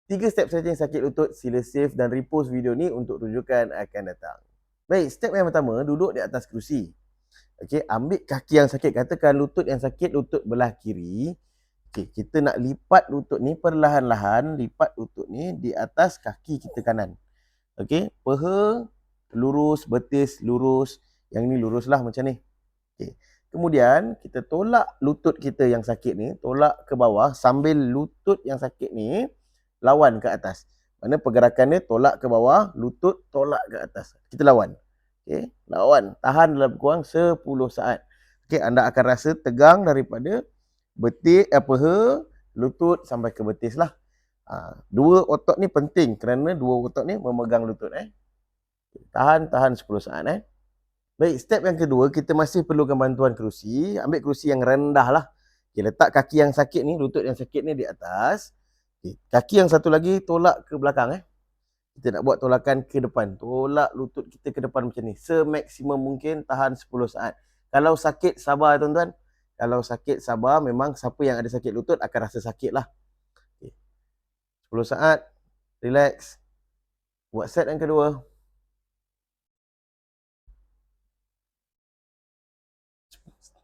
3 step saja yang sakit lutut, sila save dan repost video ni untuk rujukan akan datang. Baik, step yang pertama, duduk di atas kerusi. Okey, ambil kaki yang sakit, katakan lutut yang sakit, lutut belah kiri. Okey, kita nak lipat lutut ni perlahan-lahan, lipat lutut ni di atas kaki kita kanan. Okey, peha lurus, betis lurus, yang ni luruslah macam ni. Okey. Kemudian kita tolak lutut kita yang sakit ni, tolak ke bawah sambil lutut yang sakit ni lawan ke atas. Mana pergerakan dia tolak ke bawah, lutut tolak ke atas. Kita lawan. Okey, lawan. Tahan dalam kurang 10 saat. Okey, anda akan rasa tegang daripada betis, peha, lutut sampai ke betis lah. Dua otot ni penting kerana dua otot ni memegang lutut. Tahan 10 saat. Baik, step yang kedua, kita masih perlukan bantuan kerusi. Ambil kerusi yang rendah lah. Okay, letak kaki yang sakit ni, lutut yang sakit ni di atas. Okay, kaki yang satu lagi tolak ke belakang. Kita nak buat tolakan ke depan. Tolak lutut kita ke depan macam ni. Semaksimum mungkin, tahan 10 saat. Kalau sakit, sabar tuan-tuan. Kalau sakit, sabar. Memang siapa yang ada sakit lutut akan rasa sakit lah. Okay. 10 saat, relax. Buat set yang kedua.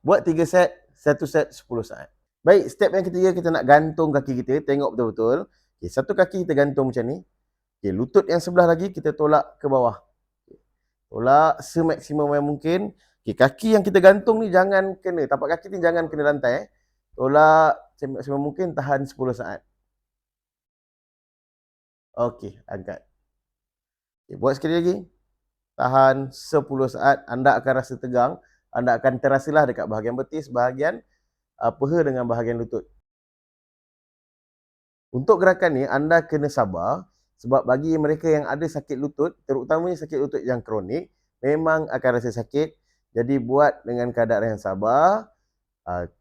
Buat 3 set, 1 set 10 saat. Baik, step yang ketiga, kita nak gantung kaki kita. Tengok betul-betul. Okay, satu kaki kita gantung macam ni. Okay, lutut yang sebelah lagi kita tolak ke bawah. Okay, tolak semaksimum yang mungkin. Okay, kaki yang kita gantung ni jangan kena, tapak kaki ni jangan kena lantai. Tolak semaksimum mungkin, tahan 10 saat. Okey, angkat. Okay, buat sekali lagi. Tahan 10 saat. Anda akan rasa tegang. Anda akan terasalah dekat bahagian betis, bahagian peha dengan bahagian lutut. Untuk gerakan ni, anda kena sabar sebab bagi mereka yang ada sakit lutut, terutamanya sakit lutut yang kronik, memang akan rasa sakit. Jadi buat dengan keadaan yang sabar.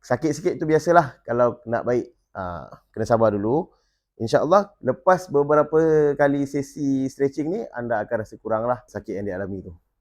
Sakit sikit tu biasalah. Kalau nak baik, kena sabar dulu. InsyaAllah, lepas beberapa kali sesi stretching ni, anda akan rasa kuranglah sakit yang dialami tu.